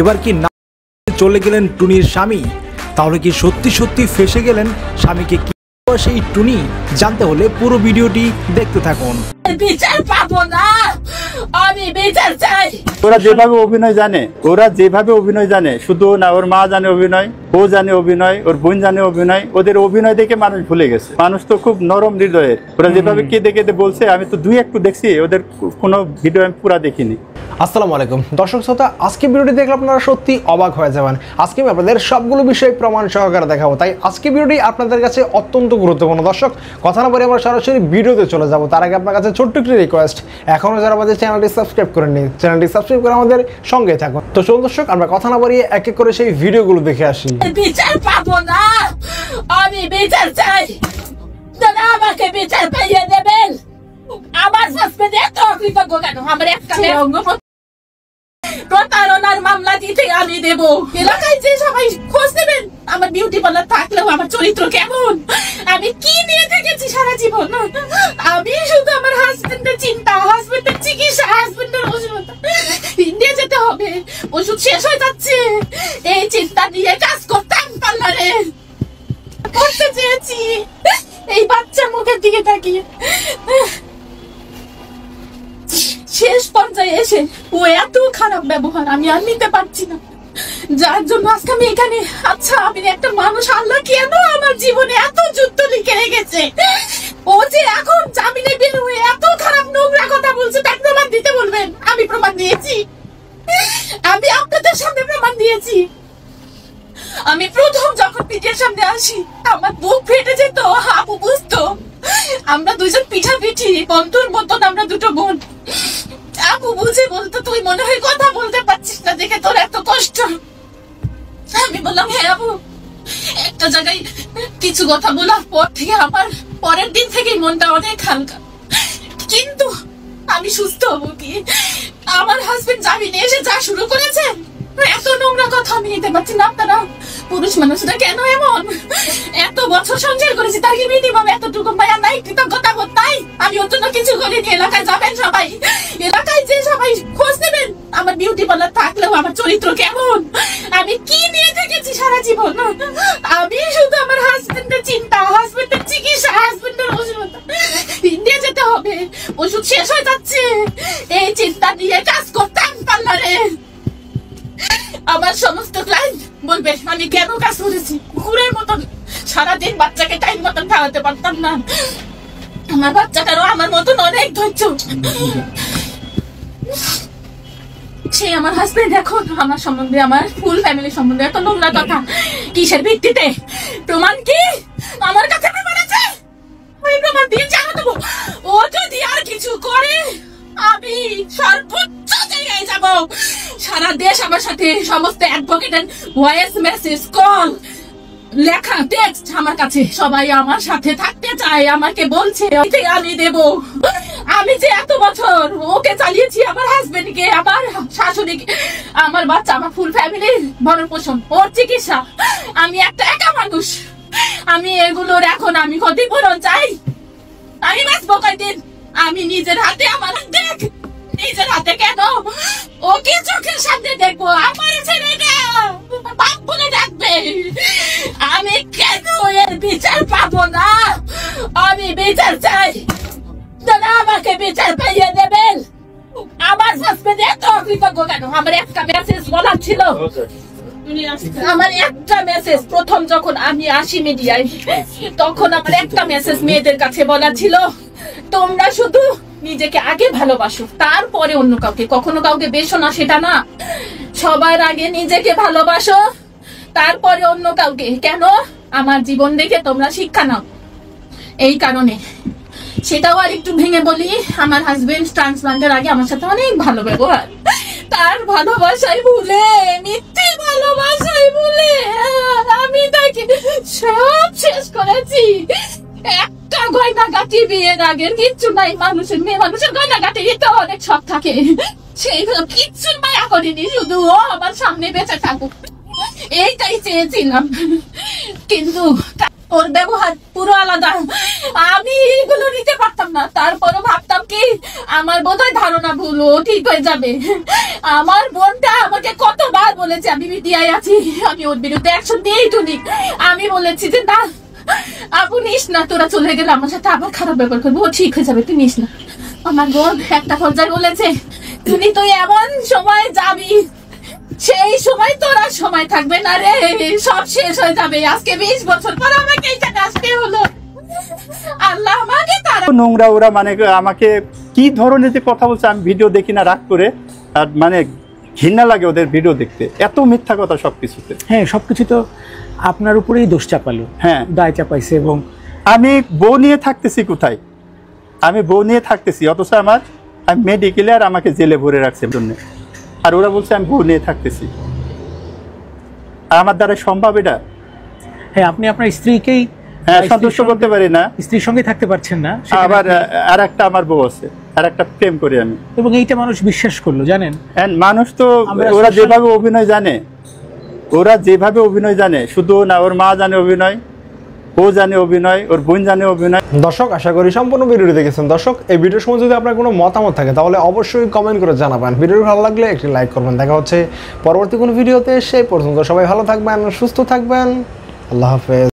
এবার কি না চলে গেলেন টুনির স্বামী? তাহলে কি সত্যি সত্যি ফেসে গেলেন স্বামীকে? কি সেই টুনি? জানতে হলে পুরো ভিডিওটি দেখতে থাকুন। বিচার পাবো না, আমি বিচার চাই। ওরা যেভাবে অভিনয় জানে শুধু না, ওর মা জানে অভিনয়, ও জানে অভিনয়, ওর বোন জানে অভিনয়। ওদের অভিনয় দেখে মানুষ ভুলে গেছে। মানুষ তো খুব নরম হৃদয়ের। ওরা যেভাবে কেঁদে কেঁদে বলছে, আমি তো দুই একটু দেখছি, ওদের কোনো ভিডিও আমি পুরা দেখিনি। আসসালামু আলাইকুম দর্শক শ্রোতা, আজকে ভিডিওটি দেখলে আপনারা সত্যি অবাক হয়ে যাবেন। আজকে আমি আপনাদের সবগুলো বিষয় প্রমাণ সহকারে দেখাবো, তাই আজকে ভিডিওটি আপনাদের কাছে অত্যন্ত গুরুত্বপূর্ণ। দর্শক, কথা না বলে আমরা সরাসরি ভিডিওতে চলে যাব। তার আগে আপনার কাছে ছোট্ট একটি রিকোয়েস্ট, এখনও যারা আমাদের চ্যানেলটি সাবস্ক্রাইব করেননি, চ্যানেলটি সাবস্ক্রাইব করে আমাদের সঙ্গে থাকুন। তো চলুন দর্শক, আমরা কথা না বাড়িয়ে এক এক করে সেই ভিডিওগুলো দেখে আসি। বিচার পাবো না, আমি বিচার চাই। দাদা আমাকে বিচার পাইয়ে দেবেন। আমার হাজবেন্ড এত অকৃতজ্ঞ কেন? আমার একটা প্রতারণার মামলা দিতে আমি দেব। এলাকায় যে সবাই খোঁজ নেবেন আমার বিউটি পার্লার থাকলেও আমার চরিত্র কেমন, আমি কি নিয়ে থেকেছি সারা জীবন। আমি শুধু আমার হাজবেন্ডের চিন্তা, হাজবেন্ডের চিকিৎসা, হাজবেন্ডের ওষুধ, ইন্ডিয়া যেতে হবে, ওষুধ শেষ হয়ে যাচ্ছে, এই চিন্তা নিয়ে কাজ করতাম পার্লারে। করতে চেয়েছি এই বাচ্চার মুখের দিকে তাকিয়ে। শেষ পর্যায়ে এসে ও এত খারাপ ব্যবহার আমি আর নিতে পারছি না, যার জন্য আজকে আমি এখানে। আচ্ছা, আমি একটা মানুষ, আল্লাহ কেন আমার জীবনে এত যুদ্ধ লিখে রেখেছে? ও যে এখন জামিনে বের হয়ে এত খারাপ নোংরা কথা বলছে, তার প্রমাণ দিতে বলবেন? আমি প্রমাণ দিয়েছি, আমি আপনাদের সামনে প্রমাণ দিয়েছি। আমি প্রথম যখন পিঠের সামনে আসি আমার বুক ফেটে যেত, আপু বুঝতো। আমরা দুইজন পিঠাপিঠি, বন্ধুর মতন আমরা দুটো বোন। আপু বুঝে বলতো, তুই মনে হয় কথা বলতে পারছিস না দেখে তোর এত কষ্ট। আমি বললাম, হ্যাঁ আপু। একটা জায়গায় কিছু কথা বলার পর থেকে আমার পরের দিন থেকেই মনটা অনেক হালকা। কিন্তু আমি সুস্থ হবো কি? আমার হাজবেন্ড জামিনে এসে যা শুরু করেছে, এত নোংরা কথা আমি নিতে পারছি না। আপনারা পুরুষ মানুষরা কেন এমন? এত বছর সংসার করেছি, তার কি মিনিমাম এতটুকু মায়া নাই, কৃতজ্ঞতা বোধ নাই? আমি ওর জন্য কিছু করিনি। এলাকায় যাবেন সবাই, এলাকায় যে সবাই খোঁজ নেবেন আমার বিউটি পার্লার থাকলেও আমার চরিত্র কেমন, আমি কি নিয়ে থেকেছি সারা জীবন। আমি শুধু আমার হাজবেন্ডের চিন্তা, হাজবেন্ডের চিকিৎসা, হাজবেন্ডের ওষুধ, ইন্ডিয়া যেতে হবে, ওষুধ শেষ হয়ে যাচ্ছে, এই চিন্তা নিয়ে কাজ করতাম পার্লারে। আমার সমস্ত ক্লায়েন্ট বলবে আমি কেন কাজ করেছি। কুকুরের মতন সারাদিন বাচ্চাকে টাইম মতন খাওয়াতে পারতাম না। আমার বাচ্চাটারও আমার মতন অনেক ধৈর্য। সে আমার হাজবেন্ড এখন আমার সম্বন্ধে, আমার ফুল ফ্যামিলি সম্বন্ধে এত নোংরা কথা কিসের ভিত্তিতে? প্রমাণ কি? আমার কাছে প্রমাণ আছে, ওই প্রমাণ দিয়ে জানা দেবো। ও যদি আর কিছু করে আমি সর্বোচ্চ জায়গায় যাব। সারা দেশ আমার সাথে, সমস্ত অ্যাডভোকেটের ভয়েস মেসেজ, কল, লেখা, টেক্সট আমার কাছে, সবাই আমার সাথে থাকতে চায়, আমাকে বলছে আমি দেব। আমি যে এত বছর ওকে চালিয়েছি, আমার হাজবেন্ডকে, আমার শাশুড়িকে, আমার বাচ্চা, আমার ফুল ফ্যামিলির ভরণ পোষণ, ওর চিকিৎসা। আমি একটা একা মানুষ, আমি এগুলোর এখন আমি ক্ষতিপূরণ চাই। আমি বাঁচবো কয়দিন? আমি নিজের হাতে, আমার দেখ, নিজের হাতে কেন ওকে চোখের সামনে দেখবো? আমার ছেলেটা বাপ বলে ডাকবে। আমি কেন এর বিচার পাবো না? আমি বিচার চাই। দাদা আমাকে বিচার পাইয়ে দেবেন। আমার হাজবেন্ড এত অকৃতজ্ঞ কেন? আমার একটা মেসেজ বলার ছিল, আমার একটা মেসেজ। প্রথম যখন আমি আসি মিডিয়ায়, তখন আমার একটা মেসেজ মেয়েদের কাছে বলা ছিল, তোমরা শুধু নিজেকে আগে ভালোবাসো, তারপরে অন্য কাউকে। কখনো কাউকে বেশো না, সেটা না। সবার আগে নিজেকে ভালোবাসো, তারপরে অন্য কাউকে। কেন? আমার জীবন দেখে তোমরা শিক্ষা নাও, এই কারণে। সেটাও আর একটু ভেঙে বলি, আমার হাজবেন্ড ট্রান্সপ্লান্টের আগে আমার সাথে অনেক ভালো ব্যবহার। তার ভালোবাসায় ভুলে, মিথ্যে ভালোবাসায় ভুলে আমি তাকে সব শেষ করেছি। একটা গয়নাগাটি, বিয়ের আগের কিচ্ছু নাই। মানুষের, মেয়ে মানুষের গয়নাগাটি তো অনেক শখ থাকে, সেইগুলো কিচ্ছু মায়া করিনি। শুধু ও আমার সামনে বেঁচে থাকুক, এইটাই চেয়েছিলাম। কিন্তু ওর ব্যবহার পুরো আলাদা। আমি এগুলো নিতে পারতাম না, তারপরও ভাবতাম কি আমার বোধহয় ধারণা ভুল, ও ঠিক হয়ে যাবে। আমার বোনটা আমাকে কতবার বলেছে আমি মিডিয়ায় আছি, আমি ওর বিরুদ্ধে অ্যাকশন দিয়েই তুলি। আমি বলেছি যে না আপু নিস না, তোরা চলে গেলে আমার সাথে আবার খারাপ ব্যবহার করবো, ও ঠিক হয়ে যাবে, তুই নিস না। আমার বোন একটা পর্যায়ে বলেছে তুই এমন সময় যাবি সেই সময় তোরা সময় থাকবে না রে, সব শেষ হয়ে যাবে। আজকে 20 বছর পর আমাকে এইটা আসতে হলো। আল্লাহ আমাকে তারা নোংরা ওরা, মানে আমাকে কি ধরনের যে কথা বলছে, আমি ভিডিও দেখি না রাগ করে, আর মানে ঘৃণা লাগে ওদের ভিডিও দেখতে, এত মিথ্যা কথা সবকিছুতে। হ্যাঁ, সবকিছু তো আপনার উপরেই দোষ চাপালো, হ্যাঁ দায় চাপাইছে। এবং আমি বউ নিয়ে থাকতেছি কোথায়, আমি বউ নিয়ে থাকতেছি, অথচ আমি মেডিকেলে আর আমাকে জেলে ভরে রাখছে জন্য, আর ওরা বলছে আমি বউ নিয়ে থাকতেছি। আর আমার দ্বারা সম্ভব এটা? হ্যাঁ, আপনি আপনার স্ত্রীকেই সন্তুষ্ট করতে পারি না, স্ত্রীর সঙ্গে থাকতে পারছেন না, আবার আর একটা আমার বউ আছে, আর একটা প্রেম করি আমি। এবং এইটা মানুষ বিশ্বাস করলো, জানেন। মানুষ তো ওরা যেভাবে অভিনয় জানে, ওরা যেভাবে অভিনয় জানে, শুধু না ওর মা জানে অভিনয়, ও জানে অভিনয়, ওর বোন জানে অভিনয়। দর্শক আশা করি সম্পূর্ণ ভিডিওটি দেখেছেন। দর্শক এই ভিডিওর সময় যদি আপনার কোনো মতামত থাকে তাহলে অবশ্যই কমেন্ট করে জানাবেন। ভিডিও ভালো লাগলে একটি লাইক করবেন। দেখা হচ্ছে পরবর্তী কোনো ভিডিওতে, সেই পর্যন্ত সবাই ভালো থাকবেন, সুস্থ থাকবেন। আল্লাহ হাফেজ।